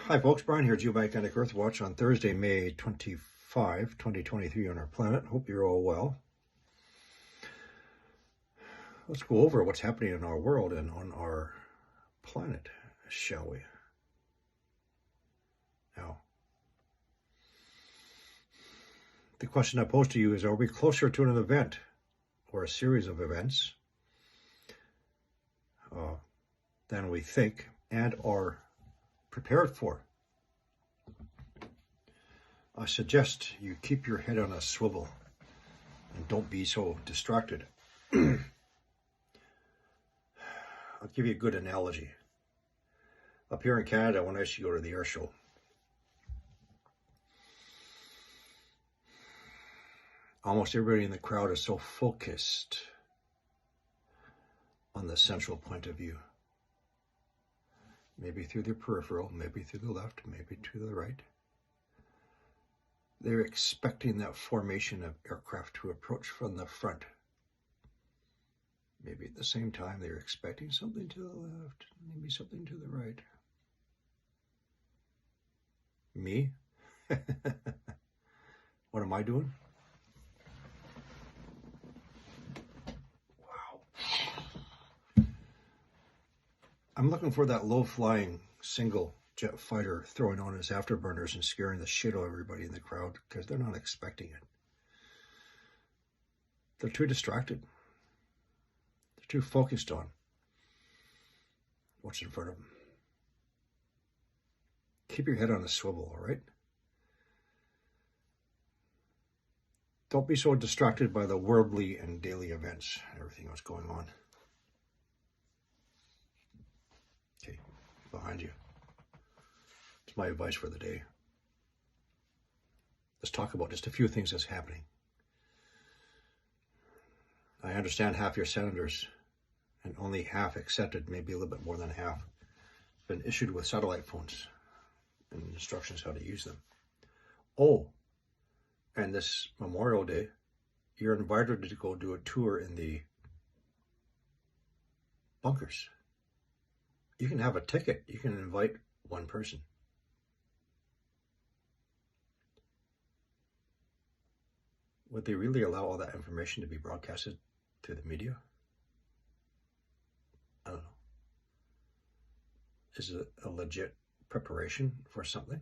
Hi folks, Brian here, Geomagnetic Earth Watch on Thursday, May 25, 2023 on our planet. Hope you're all well. Let's go over what's happening in our world and on our planet, shall we? Now, the question I pose to you is, are we closer to an event or a series of events than we think and are prepared for? I suggest you keep your head on a swivel and don't be so distracted. I'll give you a good analogy. Up here in Canada, when I used to go to the air show, almost everybody in the crowd is so focused on the central point of view. Maybe through the peripheral, maybe through the left, maybe to the right. They're expecting that formation of aircraft to approach from the front. Maybe at the same time they're expecting something to the left, maybe something to the right. Me? What am I doing? Wow. I'm looking for that low-flying single jet fighter throwing on his afterburners and scaring the shit out of everybody in the crowd because they're not expecting it. They're too distracted. They're too focused on what's in front of them. Keep your head on a swivel, all right? Don't be so distracted by the worldly and daily events, everything that's going on. Okay, behind you. It's my advice for the day. Let's talk about just a few things that's happening. I understand half your senators and only half accepted, maybe a little bit more than half, been issued with satellite phones and instructions how to use them. Oh, and this Memorial Day, you're invited to go do a tour in the bunkers. You can have a ticket. You can invite one person. Would they really allow all that information to be broadcasted through the media? I don't know. Is it a legit preparation for something?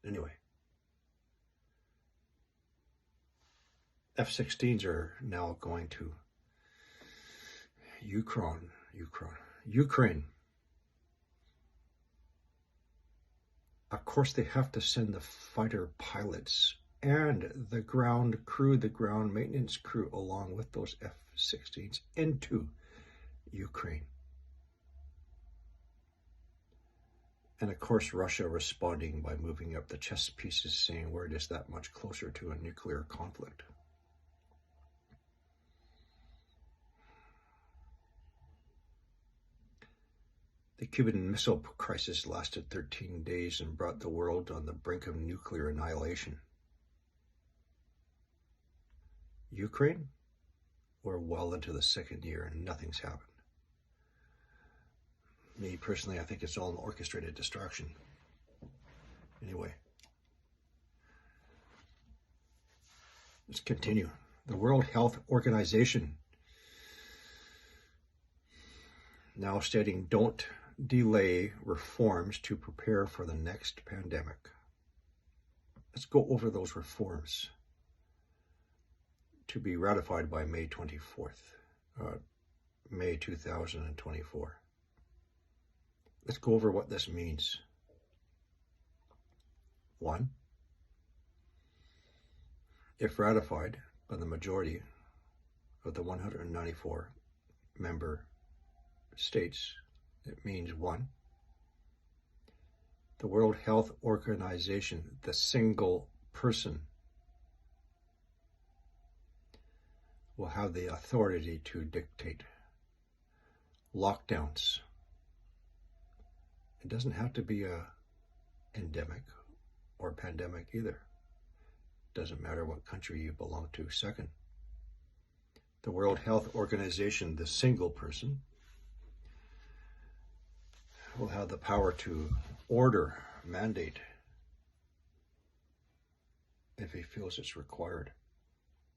Anyway, F-16s are now going to Ukraine. Of course, they have to send the fighter pilots and the ground crew, the ground maintenance crew, along with those F-16s into Ukraine. And of course, Russia responding by moving up the chess pieces, saying we're just that much closer to a nuclear conflict. The Cuban Missile Crisis lasted 13 days and brought the world on the brink of nuclear annihilation. Ukraine? We're well into the second year and nothing's happened. Me personally, I think it's all an orchestrated distraction. Anyway, let's continue. The World Health Organization now stating don't delay reforms to prepare for the next pandemic. Let's go over those reforms to be ratified by May 24th, May 2024. Let's go over what this means. 1, if ratified by the majority of the 194 member states, it means 1, the World Health Organization, the single person, will have the authority to dictate lockdowns. It doesn't have to be a endemic or pandemic either. Doesn't matter what country you belong to. Second, the World Health Organization, the single person, will have the power to order, mandate, if he feels it's required.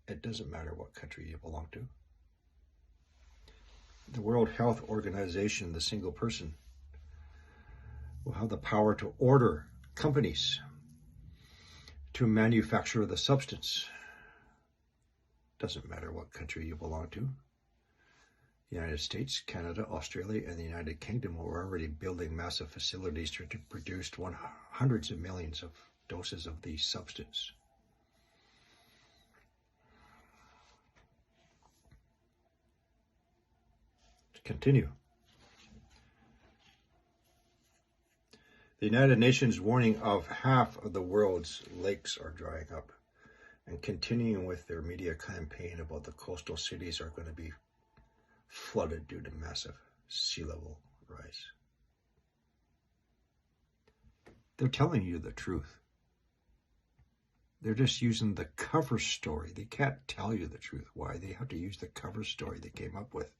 It doesn't matter what country you belong to. The World Health Organization, the single person, will have the power to order companies to manufacture the substance. Doesn't matter what country you belong to. The United States, Canada, Australia, and the United Kingdom are already building massive facilities to produce hundreds of millions of doses of the substance. Continue. The United Nations warning of half of the world's lakes are drying up, and continuing with their media campaign about the coastal cities are going to be flooded due to massive sea level rise. They're telling you the truth. They're just using the cover story. They can't tell you the truth. Why? They have to use the cover story they came up with.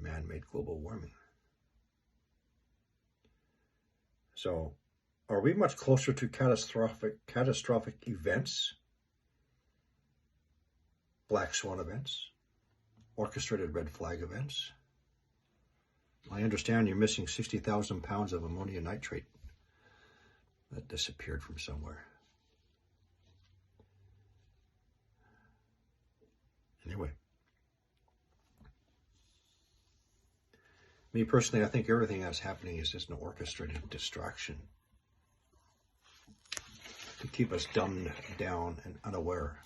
Man-made global warming. So, are we much closer to catastrophic events? Black swan events? Orchestrated red flag events? I understand you're missing 60,000 pounds of ammonium nitrate that disappeared from somewhere. Anyway. Me personally, I think everything that's happening is just an orchestrated distraction to keep us dumbed down and unaware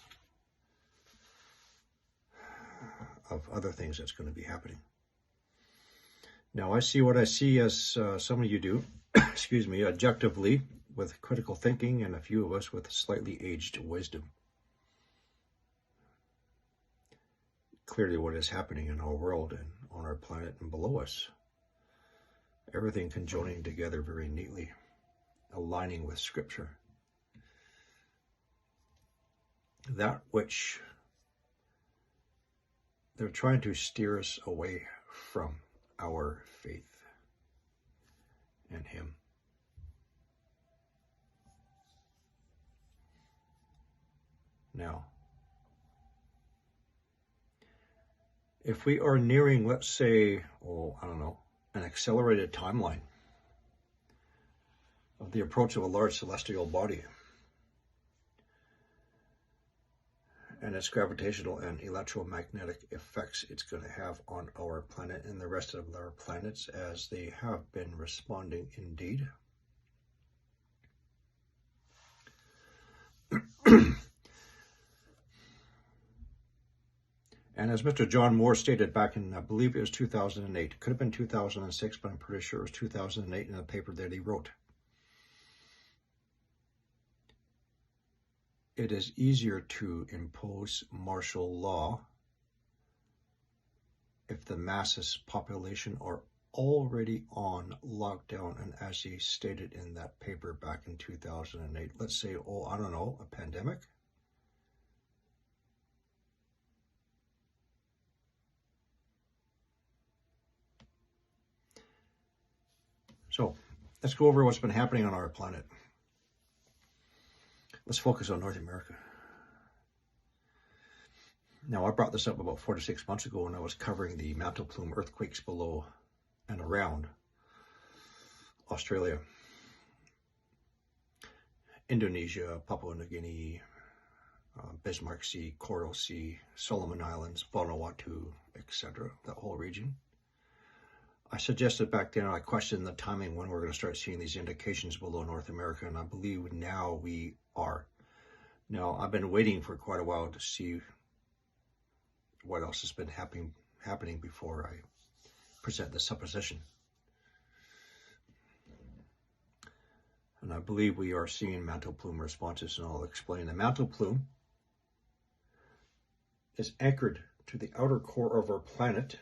of other things that's going to be happening. Now, I see what I see, as some of you do, excuse me, objectively, with critical thinking, and a few of us with slightly aged wisdom. Clearly what is happening in our world and on our planet and below us. Everything conjoining together very neatly, aligning with Scripture. That which they're trying to steer us away from, our faith in Him. Now, if we are nearing, let's say, an accelerated timeline of the approach of a large celestial body and its gravitational and electromagnetic effects it's going to have on our planet and the rest of our planets, as they have been responding indeed. And as Mr. John Moore stated back in, I believe it was 2008, could have been 2006, but I'm pretty sure it was 2008 in a paper that he wrote. It is easier to impose martial law if the masses population are already on lockdown, and as he stated in that paper back in 2008, let's say, a pandemic. So let's go over what's been happening on our planet. Let's focus on North America. Now, I brought this up about 4 to 6 months ago when I was covering the mantle plume earthquakes below and around Australia, Indonesia, Papua New Guinea, Bismarck Sea, Coral Sea, Solomon Islands, Vanuatu, etc., that whole region. I suggested back then, I questioned the timing when we're going to start seeing these indications below North America, and I believe now we are. Now, I've been waiting for quite a while to see what else has been happening before I present the supposition. And I believe we are seeing mantle plume responses, and I'll explain. The mantle plume is anchored to the outer core of our planet,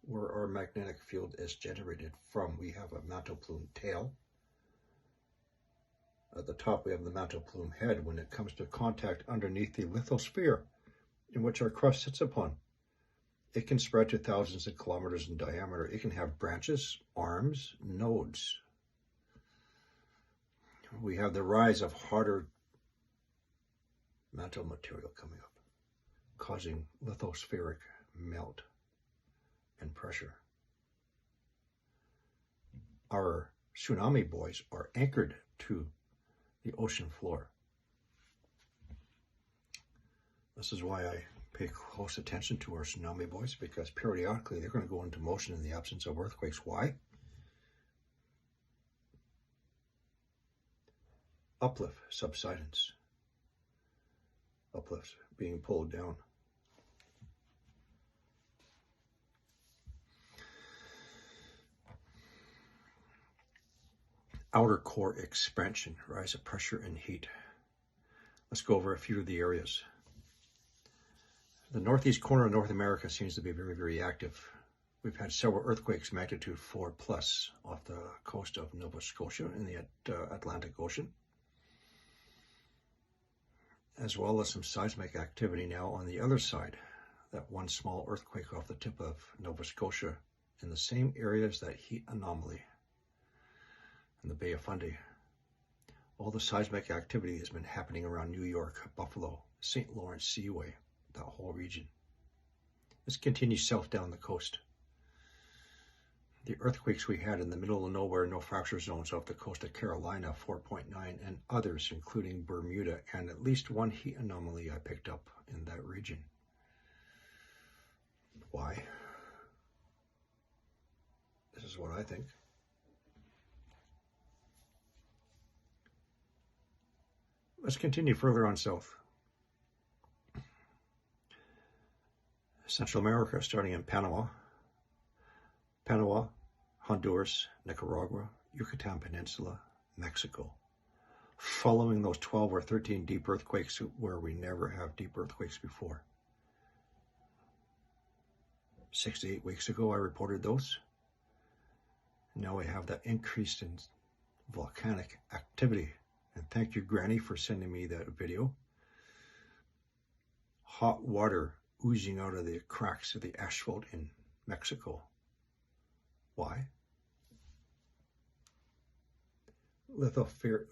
where our magnetic field is generated from. We have a mantle plume tail. At the top, we have the mantle plume head when it comes to contact underneath the lithosphere, in which our crust sits upon. It can spread to thousands of kilometers in diameter. It can have branches, arms, nodes. We have the rise of harder mantle material coming up, causing lithospheric melt and pressure. Our tsunami buoys are anchored to the ocean floor. This is why I pay close attention to our tsunami buoys, because periodically they're going to go into motion in the absence of earthquakes. Why? Uplift, subsidence. Uplift being pulled down. Outer core expansion, rise of pressure and heat. Let's go over a few of the areas. The northeast corner of North America seems to be very, very active. We've had several earthquakes, magnitude 4+ off the coast of Nova Scotia in the Atlantic Ocean, as well as some seismic activity now on the other side. That one small earthquake off the tip of Nova Scotia in the same area as that heat anomaly in the Bay of Fundy. All the seismic activity has been happening around New York, Buffalo, St. Lawrence Seaway, that whole region. This continues south down the coast. The earthquakes we had in the middle of nowhere, no fracture zones off the coast of Carolina, 4.9, and others, including Bermuda, and at least one heat anomaly I picked up in that region. Why? This is what I think. Let's continue further on south. Central America, starting in Panama, Honduras, Nicaragua, Yucatan Peninsula, Mexico. Following those 12 or 13 deep earthquakes where we never have deep earthquakes before. 6 to 8 weeks ago, I reported those. Now we have that increase in volcanic activity. And thank you, Granny, for sending me that video. Hot water oozing out of the cracks of the asphalt in Mexico. Why? Lithospheric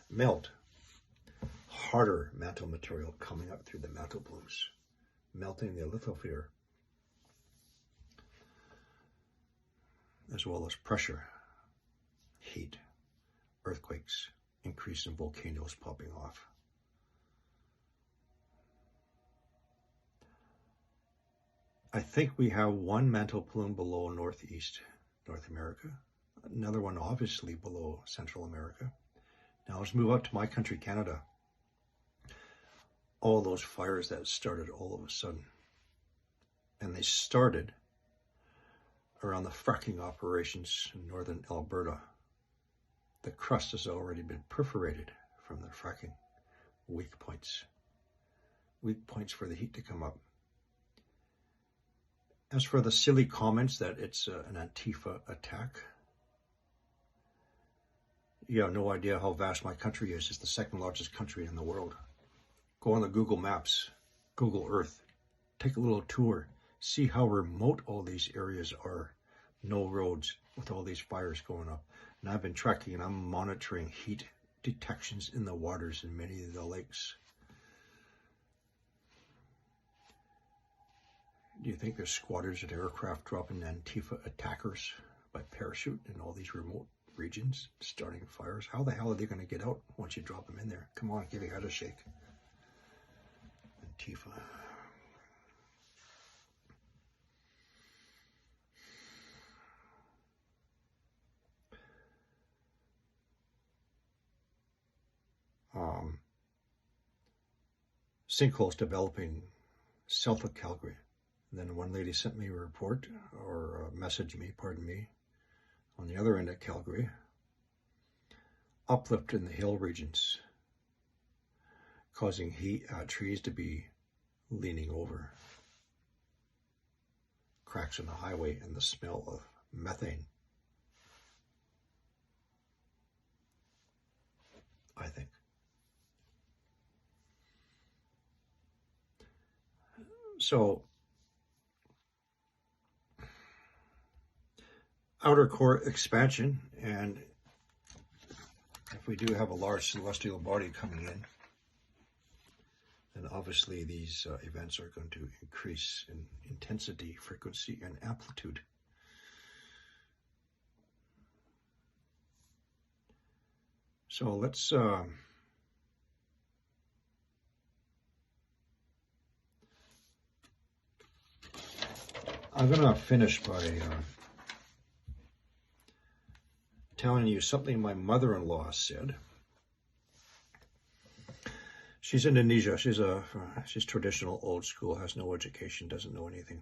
melt. Harder mantle material coming up through the mantle plumes, melting the lithosphere, as well as pressure, heat, earthquakes, increase in volcanoes popping off. I think we have one mantle plume below northeast North America, another one obviously below Central America. Now let's move up to my country, Canada. All those fires that started all of a sudden. And they started around the fracking operations in northern Alberta. The crust has already been perforated from the fracking. Weak points for the heat to come up. As for the silly comments that it's an Antifa attack, you have no idea how vast my country is. It's the second largest country in the world. Go on the Google Maps, Google Earth, take a little tour, see how remote all these areas are. No roads with all these fires going up. And I've been tracking and I'm monitoring heat detections in the waters in many of the lakes. Do you think there's squatters and aircraft dropping Antifa attackers by parachute in all these remote regions, starting fires? How the hell are they going to get out once you drop them in there? Come on, give your head a shake. Antifa. Sinkholes developing south of Calgary. And then one lady sent me a report, or messaged me, pardon me, on the other end of Calgary. Uplift in the hill regions, causing trees to be leaning over. Cracks on the highway and the smell of methane, I think. So, outer core expansion, and if we do have a large celestial body coming in, then obviously these events are going to increase in intensity, frequency, and amplitude. So let's I'm going to finish by telling you something my mother-in-law said. She's in Indonesia. She's traditional, old school, has no education, doesn't know anything.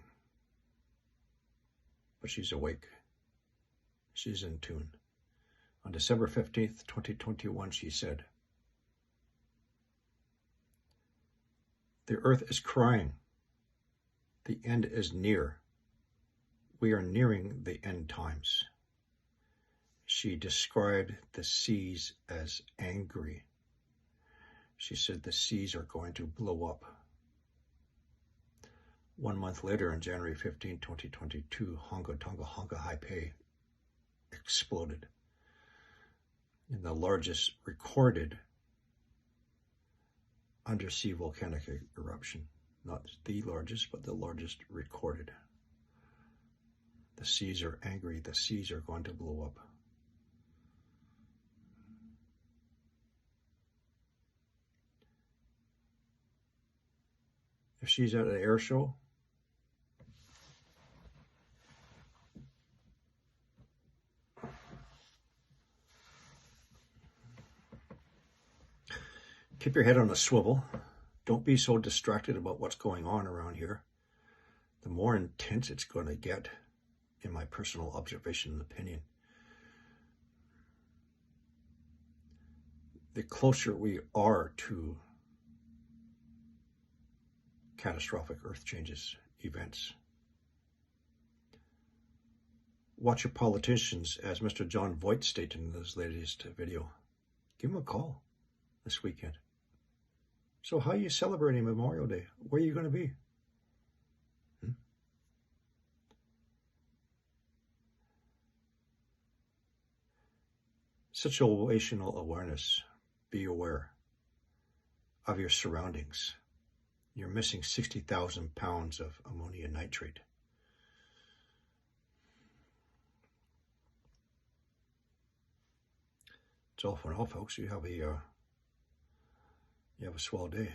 But she's awake. She's in tune. On December 15th, 2021, she said, "The earth is crying. The end is near. We are nearing the end times." She described the seas as angry. She said the seas are going to blow up. 1 month later, on January 15, 2022, Honga Tonga Honga Haipai exploded in the largest recorded undersea volcanic eruption. Not the largest, but the largest recorded. The seas are angry. The seas are going to blow up. If she's at an air show, keep your head on a swivel. Don't be so distracted about what's going on around here. The more intense it's going to get, in my personal observation and opinion, the closer we are to catastrophic earth changes, events. Watch your politicians, as Mr. John Voight stated in his latest video. Give him a call this weekend. So how are you celebrating Memorial Day? Where are you going to be? Situational awareness. Be aware of your surroundings. You're missing 60,000 pounds of ammonium nitrate. It's all for now, folks. You have a swell day.